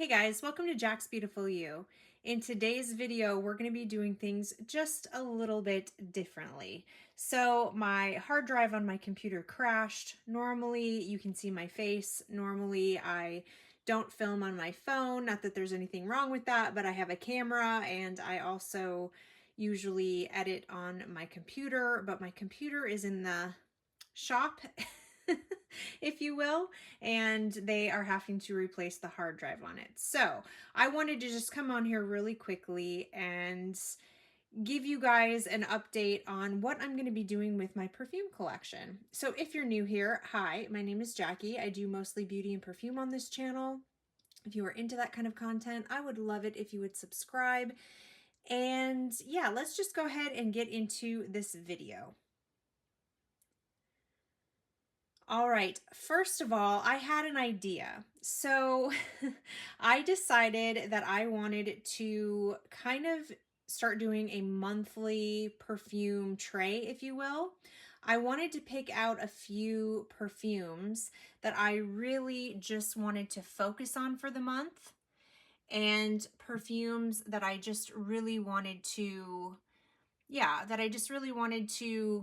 Hey guys, welcome to Jack's Beautiful You. In today's video, we're going to be doing things just a little bit differently. So my hard drive on my computer crashed. Normally you can see my face. Normally I don't film on my phone. Not that there's anything wrong with that, but I have a camera and I also usually edit on my computer, but my computer is in the shop if you will, and they are having to replace the hard drive on it. So I wanted to just come on here really quickly and give you guys an update on what I'm going to be doing with my perfume collection. So if you're new here, hi, my name is Jackie. I do mostly beauty and perfume on this channel. If you are into that kind of content, I would love it if you would subscribe. And yeah, let's just go ahead and get into this video. All right, first of all, I had an idea. So I decided that I wanted to kind of start doing a monthly perfume tray, if you will. I wanted to pick out a few perfumes that I really just wanted to focus on for the month, and perfumes that I just really wanted to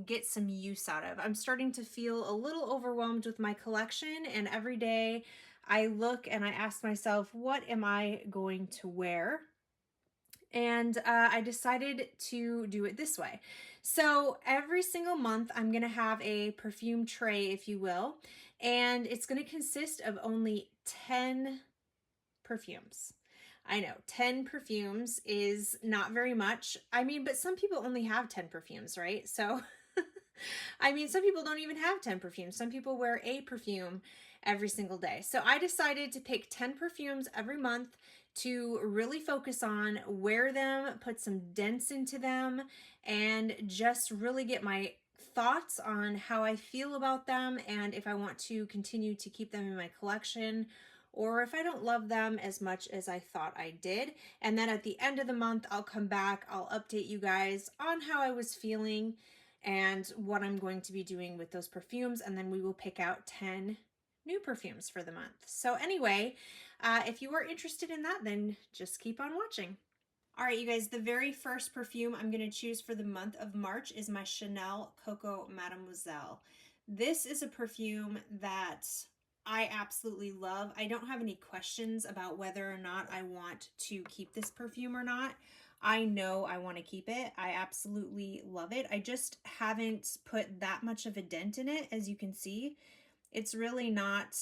get some use out of. I'm starting to feel a little overwhelmed with my collection, and every day I look and I ask myself, what am I going to wear? And I decided to do it this way. So every single month I'm going to have a perfume tray, if you will, and it's going to consist of only 10 perfumes. I know 10 perfumes is not very much. I mean, but some people only have 10 perfumes, right? So, I mean, some people don't even have 10 perfumes. Some people wear a perfume every single day. So I decided to pick 10 perfumes every month to really focus on, wear them, put some dents into them, and just really get my thoughts on how I feel about them and if I want to continue to keep them in my collection, or if I don't love them as much as I thought I did. And then at the end of the month, I'll come back, I'll update you guys on how I was feeling and what I'm going to be doing with those perfumes, and then we will pick out 10 new perfumes for the month. So anyway, if you are interested in that, then just keep on watching. All right, you guys, the very first perfume I'm going to choose for the month of March is my Chanel Coco Mademoiselle. This is a perfume that I absolutely love. I don't have any questions about whether or not I want to keep this perfume or not. I know I want to keep it. I absolutely love it. I just haven't put that much of a dent in it, as you can see. It's really not,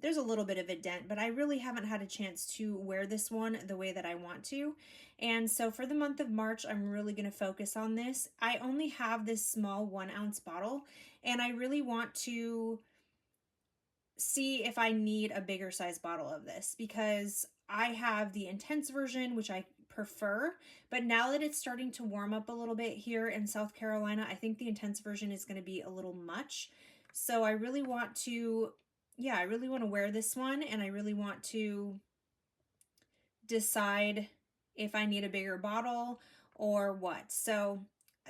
there's a little bit of a dent, but I really haven't had a chance to wear this one the way that I want to. And so for the month of March, I'm really going to focus on this. I only have this small 1 ounce bottle, and I really want to see if I need a bigger size bottle of this, because I have the intense version, which I prefer, but now that it's starting to warm up a little bit here in South Carolina, I think the intense version is going to be a little much. So I really want to, I really want to wear this one, and I really want to decide if I need a bigger bottle or what. So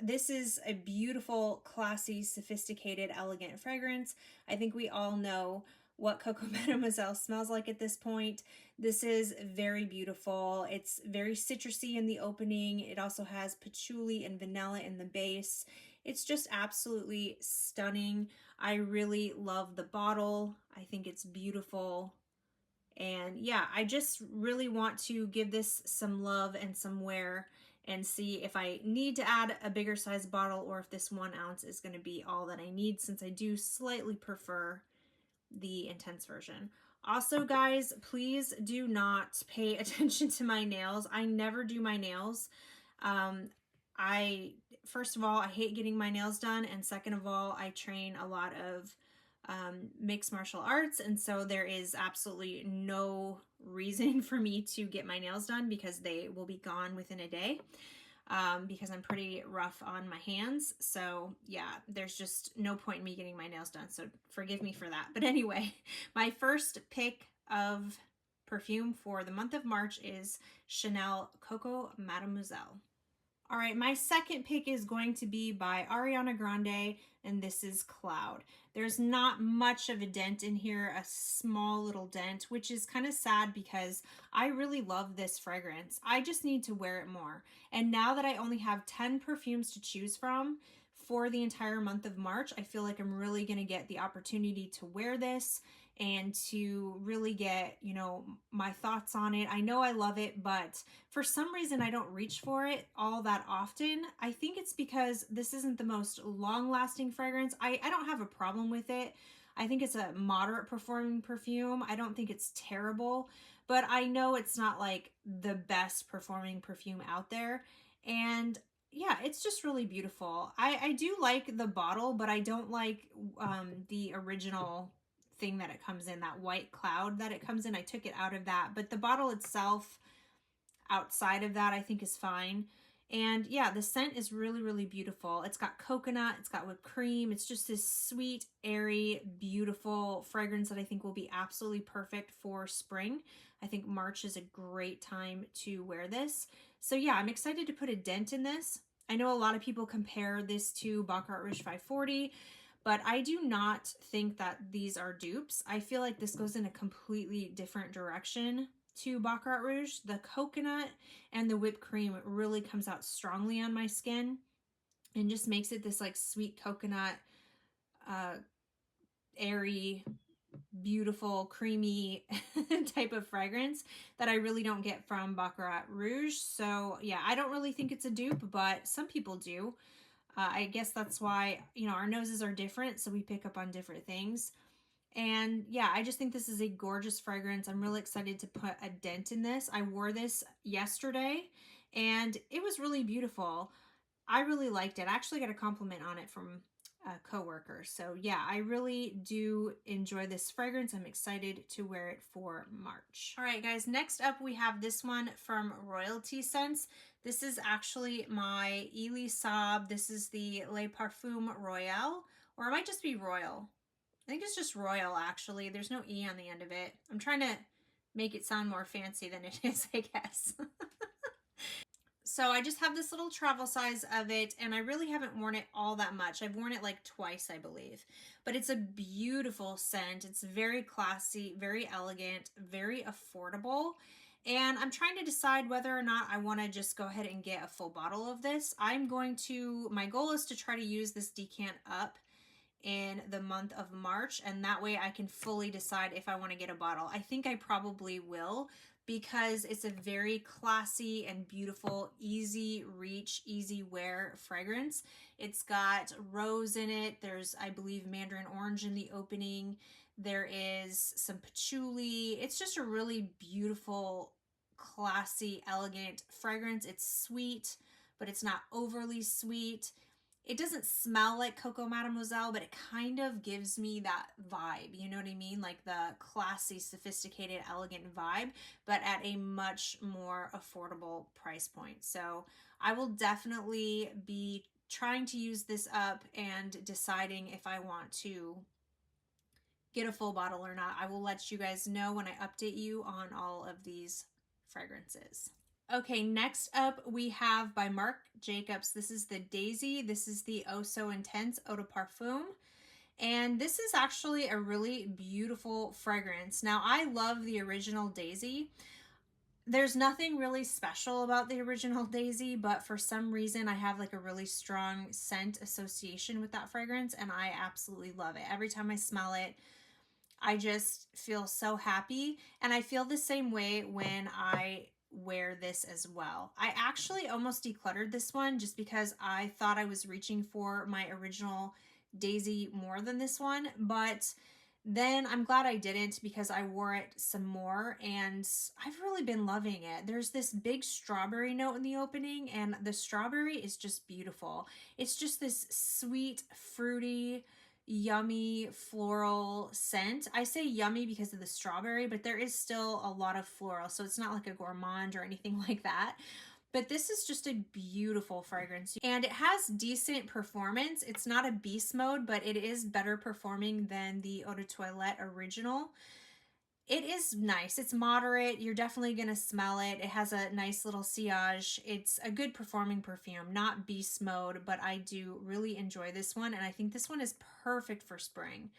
this is a beautiful, classy, sophisticated, elegant fragrance. I think we all know what Coco Mademoiselle smells like at this point. This is very beautiful. It's very citrusy in the opening. It also has patchouli and vanilla in the base. It's just absolutely stunning. I really love the bottle. I think it's beautiful. And yeah, I just really want to give this some love and some wear and see if I need to add a bigger size bottle or if this 1 ounce is going to be all that I need, since I do slightly prefer the intense version. Also, guys, please do not pay attention to my nails. I never do my nails. First of all, I hate getting my nails done, and second of all, I train a lot of mixed martial arts, and so there is absolutely no reason for me to get my nails done because they will be gone within a day. Because I'm pretty rough on my hands. So yeah, there's just no point in me getting my nails done. So forgive me for that. But anyway, my first pick of perfume for the month of March is Chanel Coco Mademoiselle. All right, my second pick is going to be by Ariana Grande, and this is Cloud. There's not much of a dent in here, a small little dent, which is kind of sad because I really love this fragrance. I just need to wear it more. And now that I only have 10 perfumes to choose from for the entire month of March, I feel like I'm really going to get the opportunity to wear this and to really get, you know, my thoughts on it. I know I love it, but for some reason I don't reach for it all that often. I think it's because this isn't the most long-lasting fragrance. I don't have a problem with it. I think it's a moderate performing perfume. I don't think it's terrible, but I know it's not like the best performing perfume out there. And yeah, it's just really beautiful. I do like the bottle, but I don't like the original thing that it comes in, that white cloud that it comes in. I took it out of that, but the bottle itself outside of that I think is fine. And yeah, the scent is really, really beautiful. It's got coconut, it's got whipped cream. It's just this sweet, airy, beautiful fragrance that I think will be absolutely perfect for spring. I think March is a great time to wear this. So yeah, I'm excited to put a dent in this. I know a lot of people compare this to Baccarat Rouge 540, but I do not think that these are dupes. I feel like this goes in a completely different direction to Baccarat Rouge. The coconut and the whipped cream really comes out strongly on my skin and just makes it this like sweet coconut, uh, airy, beautiful, creamy type of fragrance that I really don't get from Baccarat Rouge. So yeah, I don't really think it's a dupe, but some people do. I guess that's why, you know, our noses are different, so we pick up on different things. And yeah, I just think this is a gorgeous fragrance. I'm really excited to put a dent in this. I wore this yesterday and it was really beautiful. I really liked it. I actually got a compliment on it from a coworker. So yeah, I really do enjoy this fragrance. I'm excited to wear it for March. All right, guys, next up we have this one from Royalty Scents. This is actually my Elie Saab. This is the Le Parfum Royal, or it might just be Royal. I think it's just Royal, actually. There's no E on the end of it. I'm trying to make it sound more fancy than it is, I guess. So I just have this little travel size of it, and I really haven't worn it all that much. I've worn it like twice, I believe. But it's a beautiful scent. It's very classy, very elegant, very affordable. And I'm trying to decide whether or not I want to just go ahead and get a full bottle of this. My goal is to try to use this decant up in the month of March, and that way I can fully decide if I want to get a bottle. I think I probably will, because it's a very classy and beautiful, easy reach, easy wear fragrance. It's got rose in it. There's, I believe, mandarin orange in the opening. There is some patchouli. It's just a really beautiful, classy, elegant fragrance. It's sweet, but it's not overly sweet. It doesn't smell like Coco Mademoiselle, but it kind of gives me that vibe. You know what I mean? Like the classy, sophisticated, elegant vibe, but at a much more affordable price point. So I will definitely be trying to use this up and deciding if I want to get a full bottle or not. I will let you guys know when I update you on all of these fragrances. Okay, next up we have by Marc Jacobs. This is the Daisy. This is the Oh So Intense Eau de Parfum. And this is actually a really beautiful fragrance. Now, I love the original Daisy. There's nothing really special about the original Daisy, but for some reason I have like a really strong scent association with that fragrance, and I absolutely love it. Every time I smell it, I just feel so happy. And I feel the same way when I wear this as well. I actually almost decluttered this one just because I thought I was reaching for my original Daisy more than this one, but then I'm glad I didn't, because I wore it some more and I've really been loving it. There's this big strawberry note in the opening, and the strawberry is just beautiful. It's just this sweet, fruity, yummy floral scent. I say yummy because of the strawberry, but there is still a lot of floral, so it's not like a gourmand or anything like that. But this is just a beautiful fragrance, and it has decent performance. It's not a beast mode, but it is better performing than the Eau de Toilette original. It is nice. It's moderate. You're definitely going to smell it. It has a nice little sillage. It's a good performing perfume, not beast mode, but I do really enjoy this one. And I think this one is perfect for spring.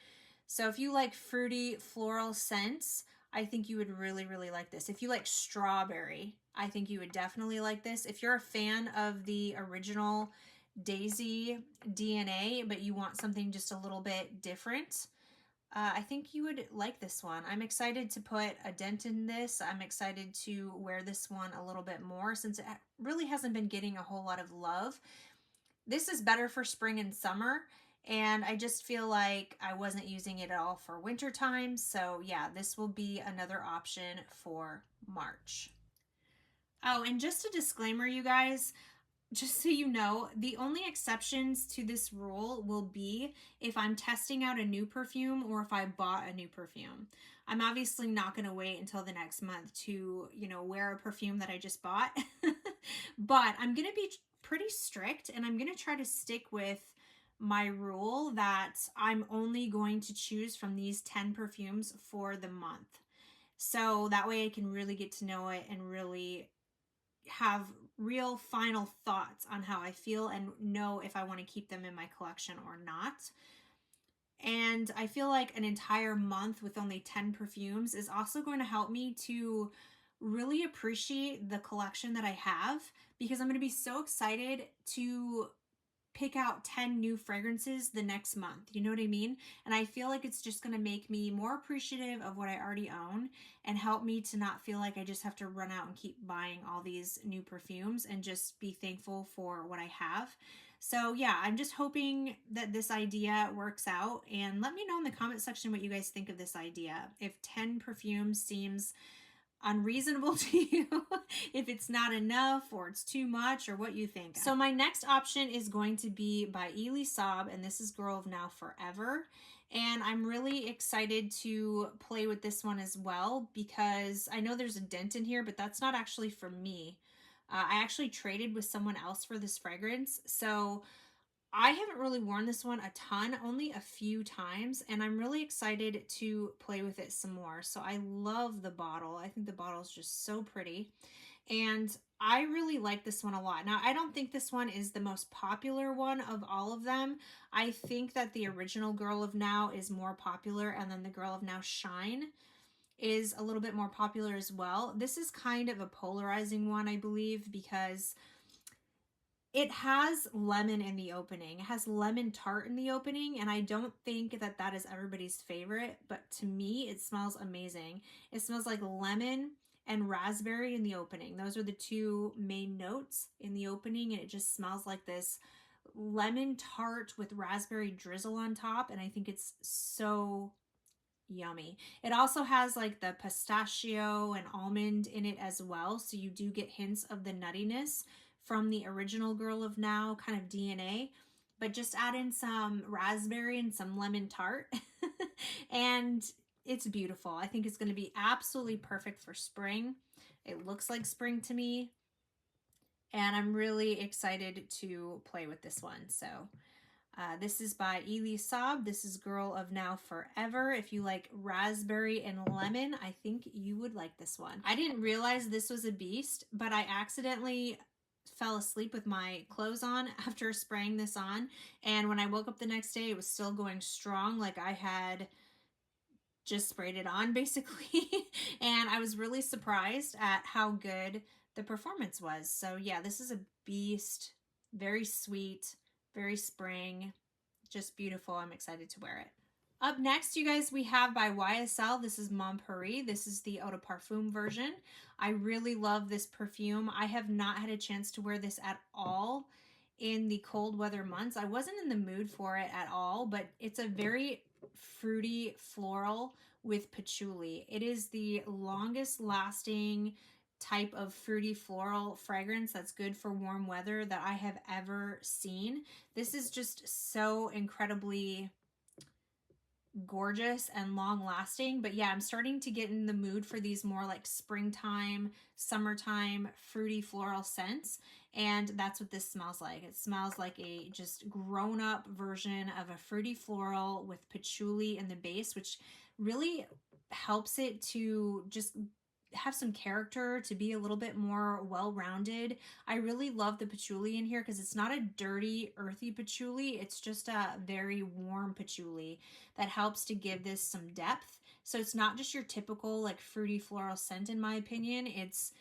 So if you like fruity floral scents, I think you would really, really like this. If you like strawberry, I think you would definitely like this. If you're a fan of the original Daisy DNA, but you want something just a little bit different, I think you would like this one. I'm excited to put a dent in this. I'm excited to wear this one a little bit more since it really hasn't been getting a whole lot of love. This is better for spring and summer, and I just feel like I wasn't using it at all for winter time. So yeah, this will be another option for March. Oh, and just a disclaimer, you guys, just so you know, the only exceptions to this rule will be if I'm testing out a new perfume or if I bought a new perfume. I'm obviously not going to wait until the next month to, wear a perfume that I just bought. But I'm going to be pretty strict, and I'm going to try to stick with my rule that I'm only going to choose from these 10 perfumes for the month. So that way I can really get to know it and really have real final thoughts on how I feel and know if I want to keep them in my collection or not. And I feel like an entire month with only 10 perfumes is also going to help me to really appreciate the collection that I have, because I'm going to be so excited to pick out 10 new fragrances the next month. You know what I mean? And I feel like it's just going to make me more appreciative of what I already own and help me to not feel like I just have to run out and keep buying all these new perfumes, and just be thankful for what I have. So yeah, I'm just hoping that this idea works out, and let me know in the comment section what you guys think of this idea. If 10 perfumes seems unreasonable to you, if it's not enough or it's too much, or what you think. So my next option is going to be by Elie Saab, and this is Girl of Now Forever. And I'm really excited to play with this one as well, because I know there's a dent in here, but that's not actually for me. I actually traded with someone else for this fragrance. So I haven't really worn this one a ton, only a few times, and I'm really excited to play with it some more. So I love the bottle. I think the bottle is just so pretty, and I really like this one a lot. Now, I don't think this one is the most popular one of all of them. I think that the original Girl of Now is more popular, and then the Girl of Now Shine is a little bit more popular as well. This is kind of a polarizing one, I believe, because it has lemon in the opening. It has lemon tart in the opening, and I don't think that that is everybody's favorite, but to me, it smells amazing. It smells like lemon and raspberry in the opening. Those are the two main notes in the opening, and it just smells like this lemon tart with raspberry drizzle on top, and I think it's so yummy. It also has like the pistachio and almond in it as well, so you do get hints of the nuttiness from the original Girl of Now kind of DNA, but just add in some raspberry and some lemon tart and it's beautiful. I think it's going to be absolutely perfect for spring. It looks like spring to me, and I'm really excited to play with this one. So this is by Elie Saab. This is Girl of Now Forever. If you like raspberry and lemon, I think you would like this one. I didn't realize this was a beast, but I accidentally fell asleep with my clothes on after spraying this on. And when I woke up the next day, it was still going strong, like I had just sprayed it on basically. And I was really surprised at how good the performance was. So yeah, this is a beast. Very sweet, very spring, just beautiful. I'm excited to wear it. Up next, you guys, we have by YSL. This is Mon Paris. This is the Eau de Parfum version. I really love this perfume. I have not had a chance to wear this at all in the cold weather months. I wasn't in the mood for it at all, but it's a very fruity floral with patchouli. It is the longest lasting type of fruity floral fragrance that's good for warm weather that I have ever seen. This is just so incredibly gorgeous and long lasting. But yeah, I'm starting to get in the mood for these more like springtime, summertime, fruity floral scents. And that's what this smells like. It smells like a just grown up version of a fruity floral with patchouli in the base, which really helps it to just have some character, to be a little bit more well-rounded. I really love the patchouli in here because it's not a dirty, earthy patchouli. It's just a very warm patchouli that helps to give this some depth. So it's not just your typical like fruity floral scent, in my opinion. It's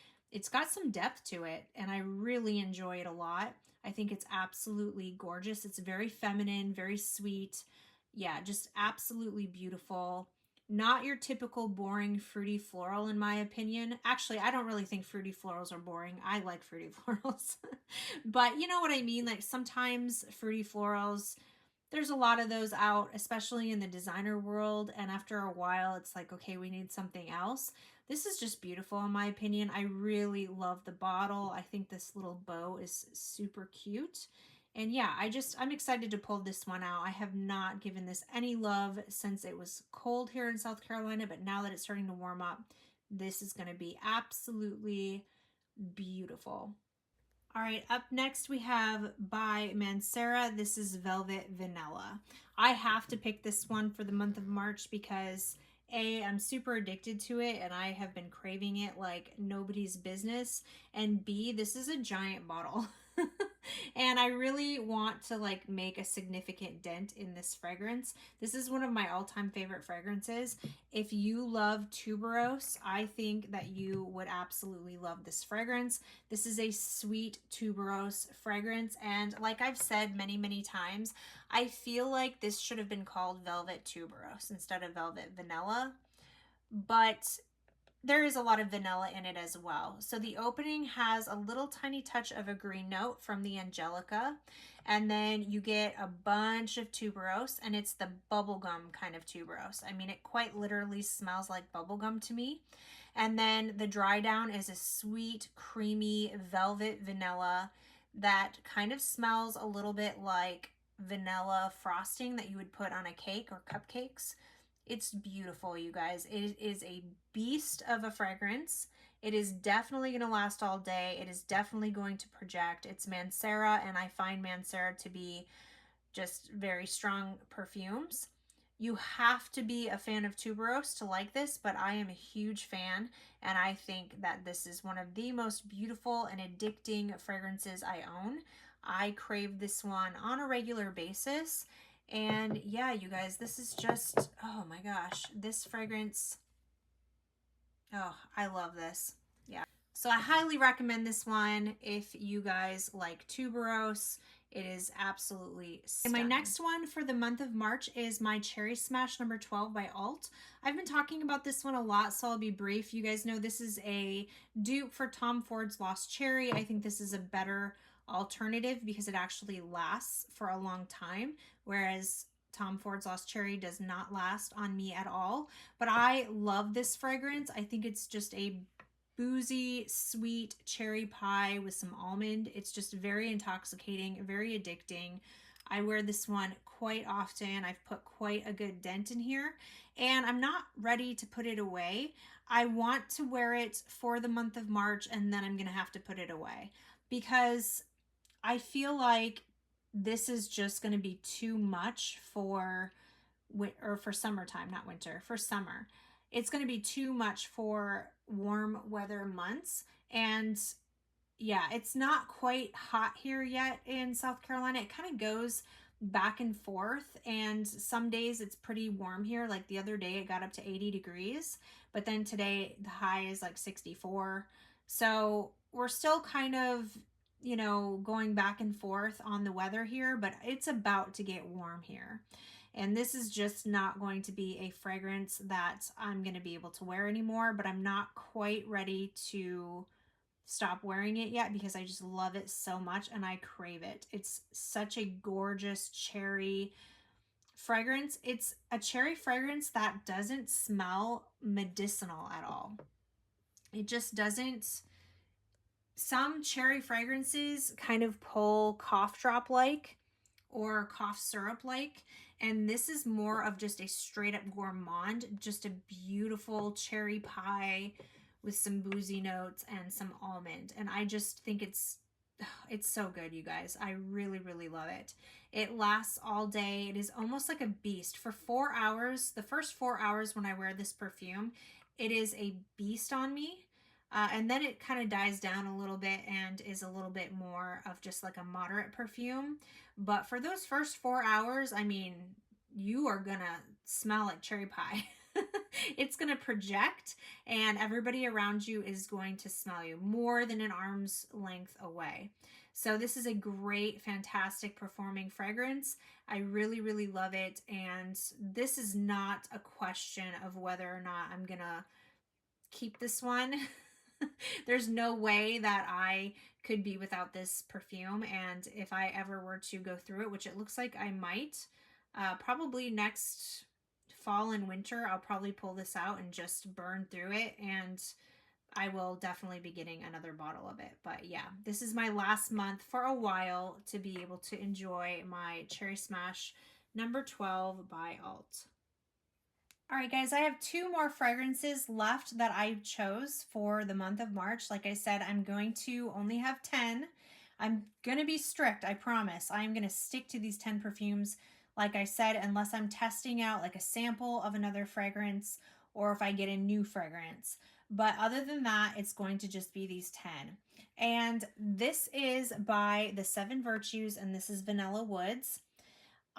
got some depth to it, and I really enjoy it a lot. I think it's absolutely gorgeous. It's very feminine, very sweet. Yeah, just absolutely beautiful. Not your typical boring fruity floral, in my opinion. Actually, I don't really think fruity florals are boring. I like fruity florals. But you know what I mean? Like sometimes fruity florals, there's a lot of those out, especially in the designer world. And after a while, it's like, okay, we need something else. This is just beautiful, in my opinion. I really love the bottle. I think this little bow is super cute. And yeah, I'm excited to pull this one out. I have not given this any love since it was cold here in South Carolina, but now that it's starting to warm up, this is going to be absolutely beautiful. All right, up next we have by Mancera. This is Velvet Vanilla. I have to pick this one for the month of March because A, I'm super addicted to it and I have been craving it like nobody's business. And B, this is a giant bottle. And I really want to like make a significant dent in this fragrance. This is one of my all-time favorite fragrances. If you love tuberose, I think that you would absolutely love this fragrance. This is a sweet tuberose fragrance, and like I've said many, many times, I feel like this should have been called Velvet Tuberose instead of Velvet Vanilla, but there is a lot of vanilla in it as well. So the opening has a little tiny touch of a green note from the Angelica, and then you get a bunch of tuberose, and it's the bubblegum kind of tuberose. I mean, it quite literally smells like bubblegum to me. And then the dry down is a sweet, creamy velvet vanilla that kind of smells a little bit like vanilla frosting that you would put on a cake or cupcakes. It's beautiful, you guys. It is a beast of a fragrance. It is definitely going to last all day. It is definitely going to project. It's Mancera, and I find Mancera to be just very strong perfumes. You have to be a fan of tuberose to like this, but I am a huge fan, and I think that this is one of the most beautiful and addicting fragrances I own. I crave this one on a regular basis. And yeah, you guys, this is just, oh my gosh, this fragrance, oh, I love this. Yeah. So I highly recommend this one if you guys like tuberose. It is absolutely stunning. And my next one for the month of March is my Cherry Smash number 12 by Alt. I've been talking about this one a lot, so I'll be brief. You guys know this is a dupe for Tom Ford's Lost Cherry. I think this is a better alternative because it actually lasts for a long time, whereas Tom Ford's Lost Cherry does not last on me at all. But I love this fragrance. I think it's just a boozy, sweet cherry pie with some almond. It's just very intoxicating, very addicting. I wear this one quite often. I've put quite a good dent in here, and I'm not ready to put it away. I want to wear it for the month of March, and then I'm going to have to put it away because I feel like this is just going to be too much for summertime, not winter, for summer. It's going to be too much for warm weather months. And yeah, it's not quite hot here yet in South Carolina. It kind of goes back and forth, and some days it's pretty warm here. Like the other day it got up to 80 degrees, but then today the high is like 64. So we're still kind of, you know, going back and forth on the weather here, but it's about to get warm here. And this is just not going to be a fragrance that I'm going to be able to wear anymore, but I'm not quite ready to stop wearing it yet because I just love it so much and I crave it. It's such a gorgeous cherry fragrance. It's a cherry fragrance that doesn't smell medicinal at all. It just doesn't. Some cherry fragrances kind of pull cough drop like or cough syrup like, and this is more of just a straight up gourmand, just a beautiful cherry pie with some boozy notes and some almond. And I just think it's It's so good, you guys. I really, really love it. It lasts all day. It is almost like a beast. For 4 hours, the first 4 hours when I wear this perfume, it is a beast on me. And then it kind of dies down a little bit and is a little bit more of just like a moderate perfume. But for those first 4 hours, I mean, you are gonna smell like cherry pie. It's gonna project, and everybody around you is going to smell you more than an arm's length away. So this is a great, fantastic performing fragrance. I really, really love it. And this is not a question of whether or not I'm gonna keep this one. There's no way that I could be without this perfume. And if I ever were to go through it, which it looks like I might, probably next fall and winter, I'll probably pull this out and just burn through it. And I will definitely be getting another bottle of it. But yeah, this is my last month for a while to be able to enjoy my Cherry Smash number 12 by Alt. All right, guys, I have two more fragrances left that I chose for the month of March. Like I said, I'm going to only have 10. I'm going to be strict, I promise. I'm going to stick to these 10 perfumes, like I said, unless I'm testing out like a sample of another fragrance or if I get a new fragrance. But other than that, it's going to just be these 10. And this is by the Seven Virtues, and this is Vanilla Woods.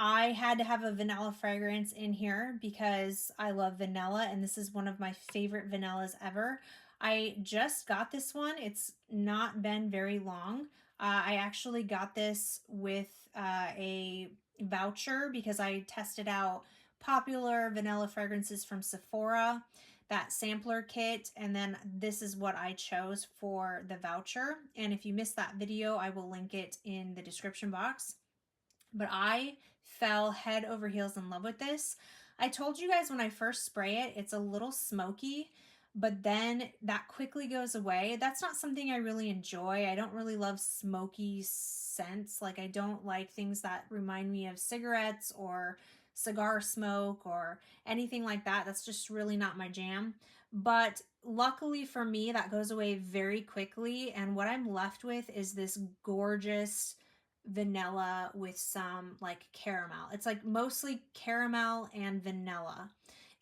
I had to have a vanilla fragrance in here because I love vanilla, and this is one of my favorite vanillas ever. I just got this one. It's not been very long. I actually got this with a voucher because I tested out popular vanilla fragrances from Sephora, that sampler kit, and then this is what I chose for the voucher. And if you missed that video, I will link it in the description box. But I fell head over heels in love with this. I told you guys when I first spray it, it's a little smoky, but then that quickly goes away. That's not something I really enjoy. I don't really love smoky scents. Like, I don't like things that remind me of cigarettes or cigar smoke or anything like that. That's just really not my jam. But luckily for me, that goes away very quickly. And what I'm left with is this gorgeous vanilla with some like caramel. It's like mostly caramel and vanilla.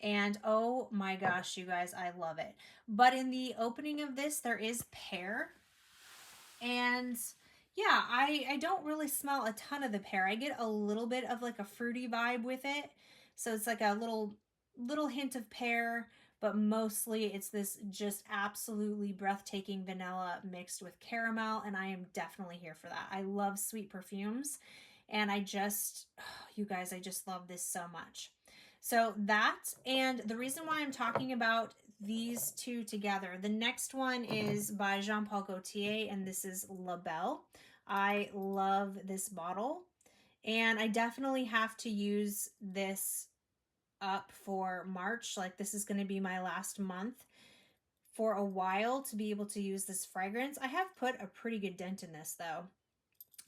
And oh my gosh, you guys, I love it. But in the opening of this, there is pear. And yeah, I don't really smell a ton of the pear. I get a little bit of like a fruity vibe with it. So it's like a little hint of pear, but mostly it's this just absolutely breathtaking vanilla mixed with caramel, and I am definitely here for that. I love sweet perfumes, and I just, oh, you guys, I just love this so much. So that, and the reason why I'm talking about these two together, the next one is by Jean-Paul Gaultier, and this is La Belle. I love this bottle, and I definitely have to use this up for March. Like, this is going to be my last month for a while to be able to use this fragrance. I have put a pretty good dent in this though.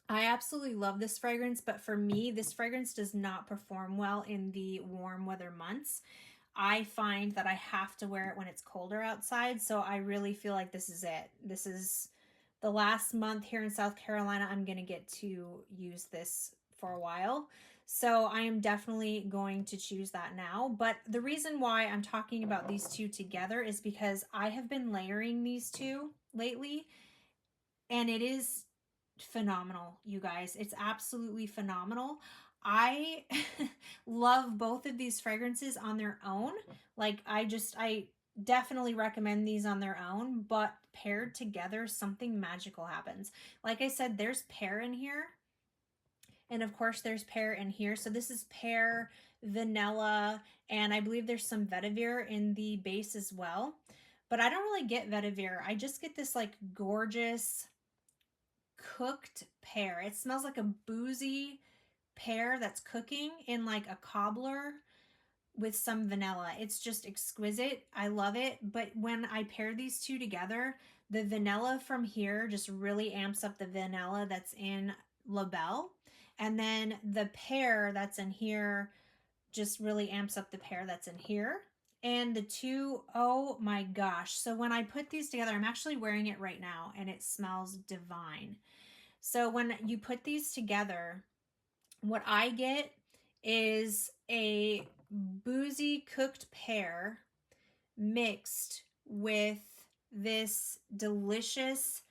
I absolutely love this fragrance, but for me, this fragrance does not perform well in the warm weather months. I find that I have to wear it when it's colder outside, so I really feel like this is it. This is the last month here in South Carolina I'm going to get to use this for a while. So I am definitely going to choose that now. But the reason why I'm talking about these two together is because I have been layering these two lately, and it is phenomenal, you guys. It's absolutely phenomenal. I love both of these fragrances on their own. Like, I definitely recommend these on their own, but paired together, something magical happens. Like I said, there's pear in here. And of course, there's pear in here. So this is pear, vanilla, and I believe there's some vetiver in the base as well. But I don't really get vetiver. I just get this like gorgeous cooked pear. It smells like a boozy pear that's cooking in like a cobbler with some vanilla. It's just exquisite. I love it. But when I pair these two together, the vanilla from here just really amps up the vanilla that's in La Belle. And then the pear that's in here just really amps up the pear that's in here. And the two, oh my gosh. So when I put these together, I'm actually wearing it right now and it smells divine. So when you put these together, what I get is a boozy cooked pear mixed with this delicious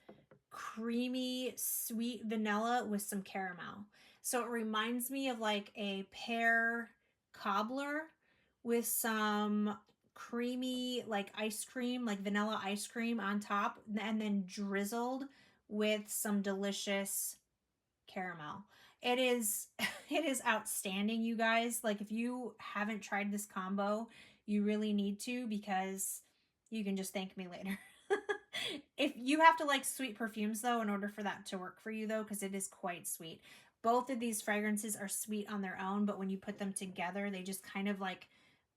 creamy sweet vanilla with some caramel. So it reminds me of like a pear cobbler with some creamy like ice cream, like vanilla ice cream on top, and then drizzled with some delicious caramel. It is it is outstanding, you guys. Like if you haven't tried this combo, you really need to, because you can just thank me later. If you have to like sweet perfumes though in order for that to work for you though, because it is quite sweet. Both of these fragrances are sweet on their own, but when you put them together, they just kind of like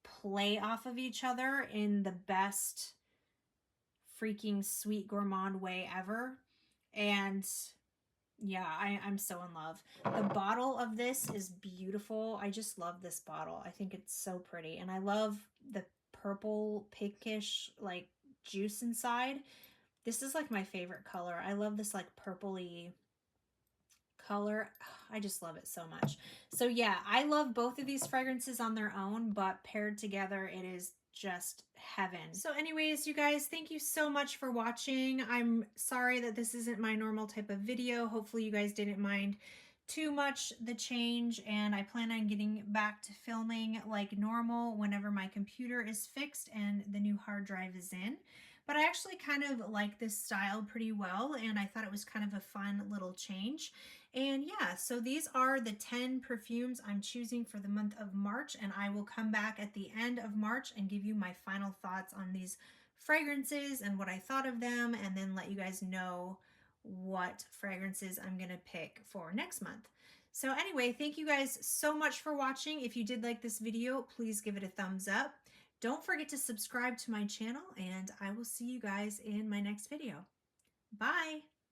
play off of each other in the best freaking sweet gourmand way ever. And yeah, I'm so in love. The bottle of this is beautiful. I just love this bottle. I think it's so pretty. And I love the purple pinkish like juice inside. This is like my favorite color. I love this like purpley color. I just love it so much. So yeah, I love both of these fragrances on their own, but paired together, it is just heaven. So anyways, you guys, thank you so much for watching. I'm sorry that this isn't my normal type of video. Hopefully you guys didn't mind too much the change, and I plan on getting back to filming like normal whenever my computer is fixed and the new hard drive is in. But I actually kind of like this style pretty well, and I thought it was kind of a fun little change. And yeah, so these are the 10 perfumes I'm choosing for the month of March, and I will come back at the end of March and give you my final thoughts on these fragrances and what I thought of them, and then let you guys know what fragrances I'm gonna pick for next month. So anyway, thank you guys so much for watching. If you did like this video, please give it a thumbs up. Don't forget to subscribe to my channel, and I will see you guys in my next video. Bye!